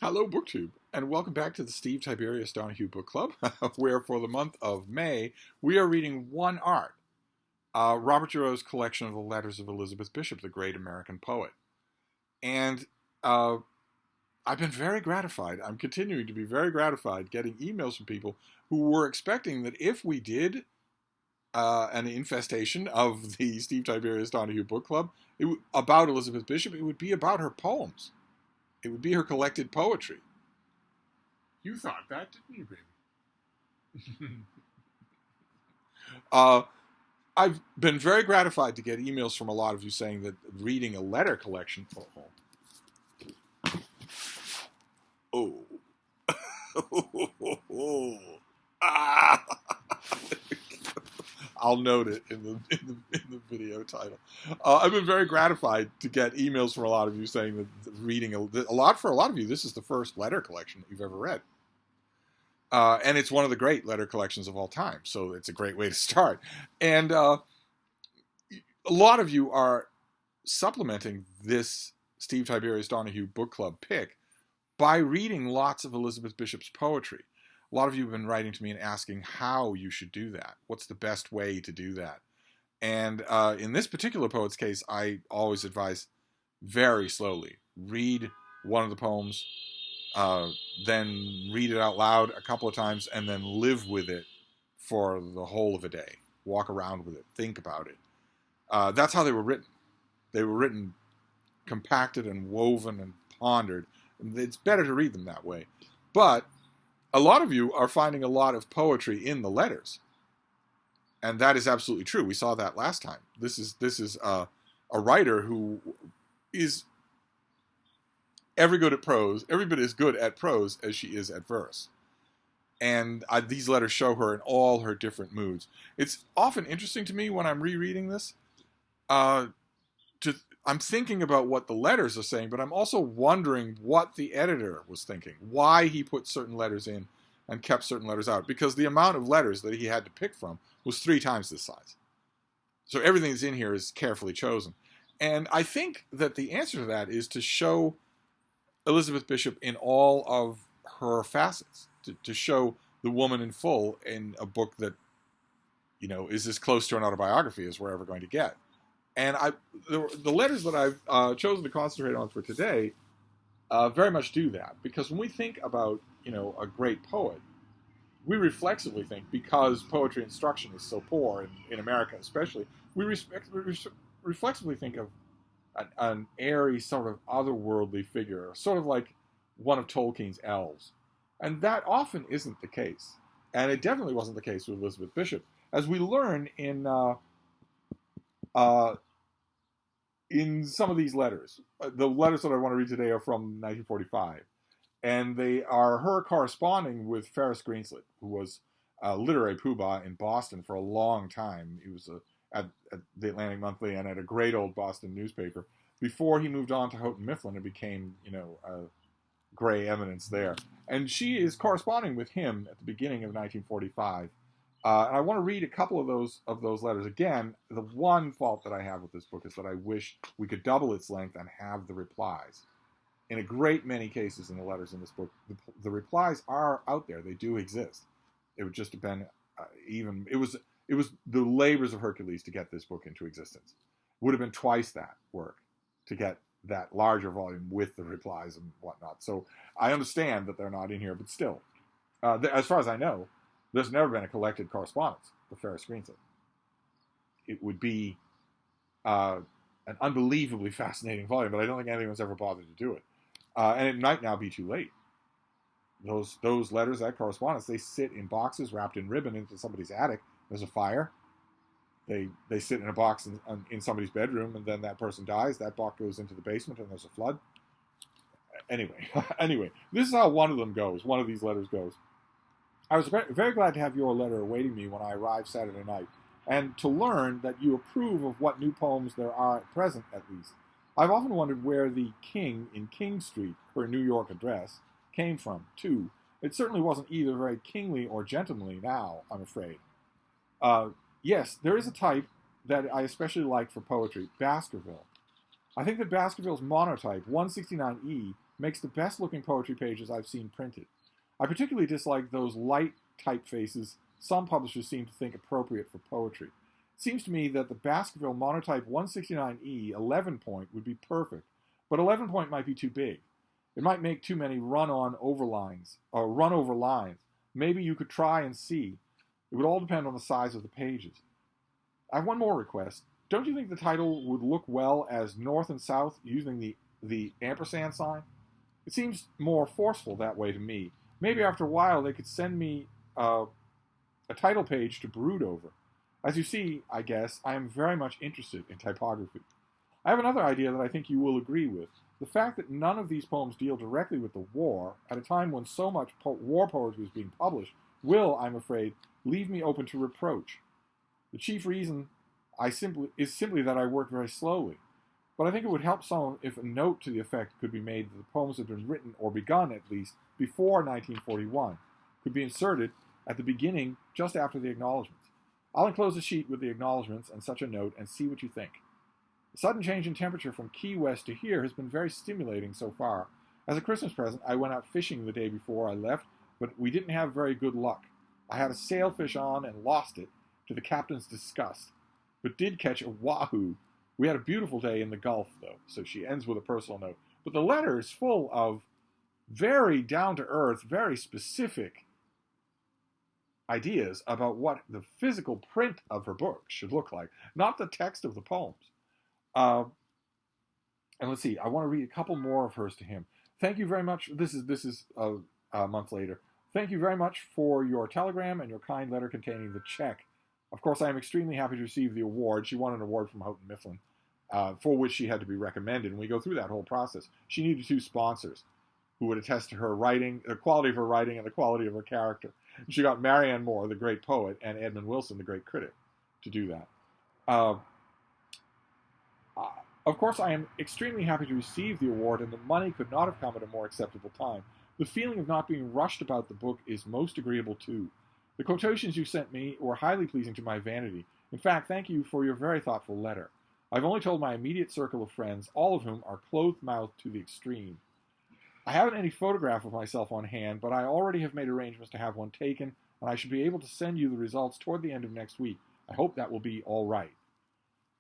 Hello, BookTube, and welcome back to the Steve Tiberius Donoghue Book Club, where for the month of May we are reading one art, Robert Giroux's collection of the letters of Elizabeth Bishop, the great American poet. And I've been very gratified. I'm continuing to be very gratified getting emails from people who were expecting that if we did an infestation of the Steve Tiberius Donoghue Book Club about Elizabeth Bishop, it would be about her poems. It would be her collected poetry. You thought that, didn't you, baby? I've been very gratified to get emails from a lot of you saying that reading a letter collection. Oh. Ah. I'll note it in the video title. I've been very gratified to get emails from a lot of you saying that reading a lot of you, this is the first letter collection that you've ever read. And it's one of the great letter collections of all time, so it's a great way to start. And a lot of you are supplementing this Steve Tiberius Donoghue Book Club pick by reading lots of Elizabeth Bishop's poetry. A lot of you have been writing to me and asking how you should do that. What's the best way to do that? And in this particular poet's case, I always advise very slowly. Read one of the poems, then read it out loud a couple of times, and then live with it for the whole of a day. Walk around with it. Think about it. That's how they were written. They were written compacted and woven and pondered. It's better to read them that way. But a lot of you are finding a lot of poetry in the letters. And that is absolutely true. We saw that last time. This is a writer who is every bit as good at prose as she is at verse. And these letters show her in all her different moods. It's often interesting to me when I'm rereading this. I'm thinking about what the letters are saying, but I'm also wondering what the editor was thinking, why he put certain letters in and kept certain letters out, because the amount of letters that he had to pick from was 3 times this size. So everything that's in here is carefully chosen. And I think that the answer to that is to show Elizabeth Bishop in all of her facets, to show the woman in full in a book that, is as close to an autobiography as we're ever going to get. And the letters that I've chosen to concentrate on for today very much do that. Because when we think about, a great poet, we reflexively think, because poetry instruction is so poor in America especially, we reflexively think of an airy, sort of otherworldly figure, sort of like one of Tolkien's elves. And that often isn't the case. And it definitely wasn't the case with Elizabeth Bishop. As we learn in some of these letters. The letters that I want to read today are from 1945. And they are her corresponding with Ferris Greenslet, who was a literary poobah in Boston for a long time. He was at the Atlantic Monthly and at a great old Boston newspaper before he moved on to Houghton Mifflin and became, a gray eminence there. And she is corresponding with him at the beginning of 1945. And I want to read a couple of those letters. Again, the one fault that I have with this book is that I wish we could double its length and have the replies. In a great many cases in the letters in this book, the replies are out there. They do exist. It would just have been it was the labors of Hercules to get this book into existence. It would have been twice that work to get that larger volume with the replies and whatnot. So I understand that they're not in here, but still, as far as I know, there's never been a collected correspondence with Ferris Greenslet. It would be an unbelievably fascinating volume, but I don't think anyone's ever bothered to do it. And it might now be too late. Those letters, that correspondence, they sit in boxes wrapped in ribbon into somebody's attic. There's a fire. They sit in a box in somebody's bedroom, and then that person dies. That box goes into the basement, and there's a flood. Anyway, this is how one of them goes. One of these letters goes. I was very glad to have your letter awaiting me when I arrived Saturday night, and to learn that you approve of what new poems there are at present, at least. I've often wondered where the King in King Street, her New York address, came from, too. It certainly wasn't either very kingly or gentlemanly now, I'm afraid. Yes, there is a type that I especially like for poetry, Baskerville. I think that Baskerville's monotype, 169E, makes the best-looking poetry pages I've seen printed. I particularly dislike those light typefaces some publishers seem to think appropriate for poetry. It seems to me that the Baskerville Monotype 169E 11 point would be perfect, but 11 point might be too big. It might make too many run-over lines. Maybe you could try and see. It would all depend on the size of the pages. I have one more request. Don't you think the title would look well as North and South using the ampersand sign? It seems more forceful that way to me. Maybe after a while they could send me a title page to brood over. As you see, I guess, I am very much interested in typography. I have another idea that I think you will agree with. The fact that none of these poems deal directly with the war, at a time when so much war poetry is being published, will, I'm afraid, leave me open to reproach. The chief reason is simply that I work very slowly. But I think it would help some if a note to the effect could be made that the poems had been written, or begun at least, before 1941, could be inserted at the beginning just after the acknowledgments. I'll enclose a sheet with the acknowledgments and such a note and see what you think. The sudden change in temperature from Key West to here has been very stimulating so far. As a Christmas present, I went out fishing the day before I left, but we didn't have very good luck. I had a sailfish on and lost it, to the captain's disgust, but did catch a wahoo. We had a beautiful day in the Gulf, though, so she ends with a personal note. But the letter is full of very down-to-earth, very specific ideas about what the physical print of her book should look like, not the text of the poems. And let's see, I want to read a couple more of hers to him. Thank you very much. This is a month later. Thank you very much for your telegram and your kind letter containing the check. Of course, I am extremely happy to receive the award. She won an award from Houghton Mifflin, for which she had to be recommended. And we go through that whole process. She needed 2 sponsors who would attest to her writing, the quality of her writing and the quality of her character. And she got Marianne Moore, the great poet, and Edmund Wilson, the great critic, to do that. Of course, I am extremely happy to receive the award, and the money could not have come at a more acceptable time. The feeling of not being rushed about the book is most agreeable too. The quotations you sent me were highly pleasing to my vanity. In fact, thank you for your very thoughtful letter. I've only told my immediate circle of friends, all of whom are closed-mouthed to the extreme. I haven't any photograph of myself on hand, but I already have made arrangements to have one taken, and I should be able to send you the results toward the end of next week. I hope that will be all right.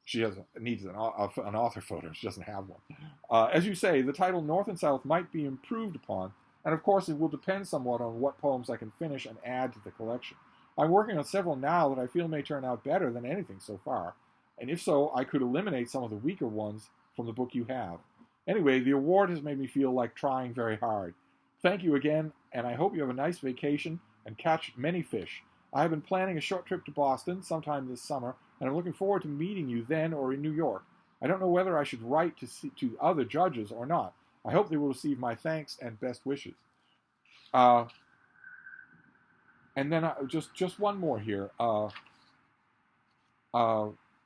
She needs an author photo. She doesn't have one. As you say, the title North and South might be improved upon, and of course it will depend somewhat on what poems I can finish and add to the collection. I'm working on several now that I feel may turn out better than anything so far, and if so, I could eliminate some of the weaker ones from the book you have. Anyway, the award has made me feel like trying very hard. Thank you again, and I hope you have a nice vacation and catch many fish. I have been planning a short trip to Boston sometime this summer, and I'm looking forward to meeting you then or in New York. I don't know whether I should write to other judges or not. I hope they will receive my thanks and best wishes. And then just one more here,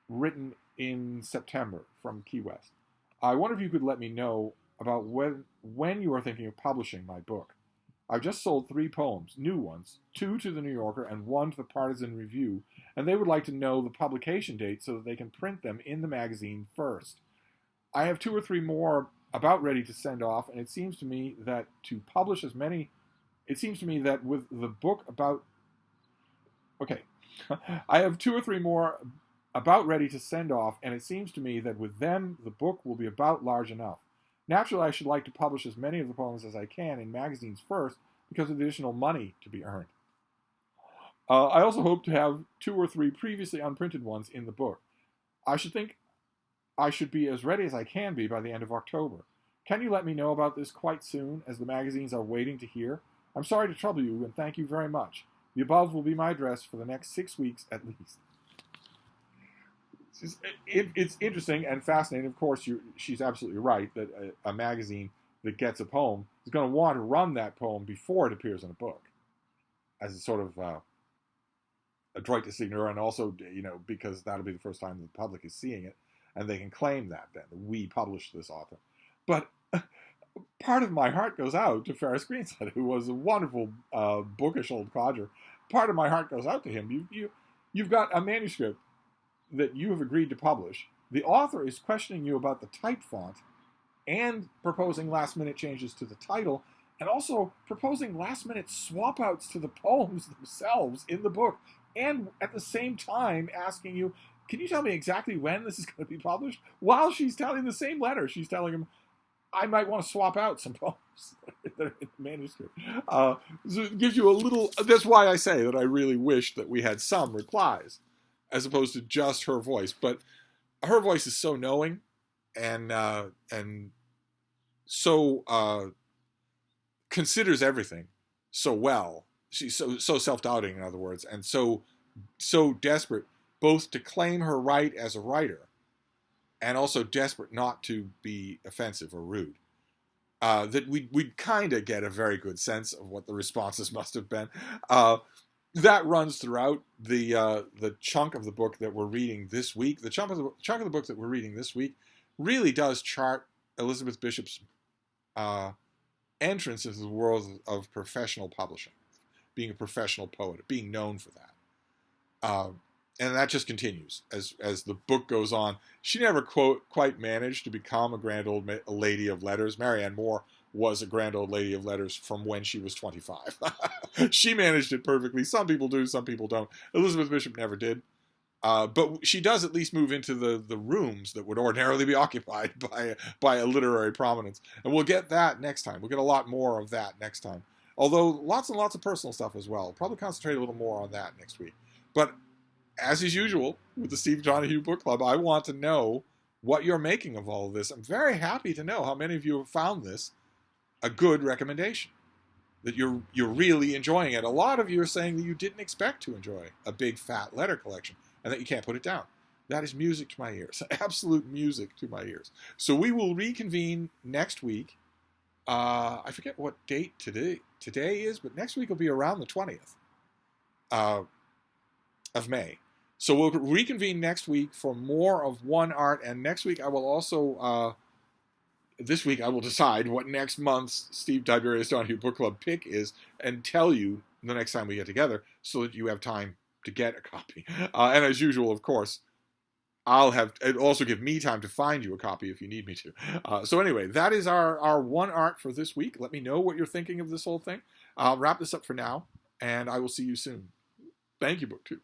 written in September from Key West. I wonder if you could let me know about when you are thinking of publishing my book. I've just sold 3 poems, new ones, 2 to the New Yorker and 1 to the Partisan Review, and they would like to know the publication date so that they can print them in the magazine first. I have 2 or 3 more about ready to send off, and it seems to me that with the book about... Okay. I have 2 or 3 more about ready to send off, and it seems to me that with them, the book will be about large enough. Naturally, I should like to publish as many of the poems as I can in magazines first because of the additional money to be earned. I also hope to have 2 or 3 previously unprinted ones in the book. I should think I should be as ready as I can be by the end of October. Can you let me know about this quite soon, as the magazines are waiting to hear? I'm sorry to trouble you, and thank you very much. The above will be my address for the next 6 weeks at least. It's interesting and fascinating. Of course, she's absolutely right that a magazine that gets a poem is going to want to run that poem before it appears in a book, as a sort of adroit to signal, and also, because that'll be the first time the public is seeing it, and they can claim that we published this author. But part of my heart goes out to Ferris Greensletter, who was a wonderful bookish old codger. Part of my heart goes out to him. You've got a manuscript that you have agreed to publish. The author is questioning you about the type font, and proposing last-minute changes to the title, and also proposing last-minute swap-outs to the poems themselves in the book, and at the same time asking you, can you tell me exactly when this is going to be published? While she's telling the same letter, she's telling him, I might want to swap out some poems that are in the manuscript. So it gives you a little... That's why I say that I really wish that we had some replies, as opposed to just her voice. But her voice is so knowing, and so considers everything so well. She's so self-doubting, in other words, and so desperate both to claim her right as a writer and also desperate not to be offensive or rude. That we'd kind of get a very good sense of what the responses must have been. That runs throughout the chunk of the book that we're reading this week. The chunk of the book that we're reading this week really does chart Elizabeth Bishop's entrance into the world of professional publishing, being a professional poet, being known for that. And that just continues as the book goes on. She never quite managed to become a grand old lady of letters. Marianne Moore was a grand old lady of letters from when she was 25. She managed it perfectly. Some people do, some people don't. Elizabeth Bishop never did. But she does at least move into the rooms that would ordinarily be occupied by a literary prominence. And we'll get that next time. We'll get a lot more of that next time. Although lots and lots of personal stuff as well. Probably concentrate a little more on that next week. But as is usual with the Steve Donoghue Book Club, I want to know what you're making of all of this. I'm very happy to know how many of you have found this a good recommendation, that you're really enjoying it. A lot of you are saying that you didn't expect to enjoy a big fat letter collection and that you can't put it down. That is music to my ears, absolute music to my ears. So we will reconvene next week. I forget what date today is, but next week will be around the 20th of May. So we'll reconvene next week for more of One Art, and next week I will also, this week I will decide what next month's Steve Tiberius Donoghue Book Club pick is and tell you the next time we get together so that you have time to get a copy. And as usual, of course, it'll also give me time to find you a copy if you need me to. So anyway, that is our One Art for this week. Let me know what you're thinking of this whole thing. I'll wrap this up for now, and I will see you soon. Thank you, BookTube.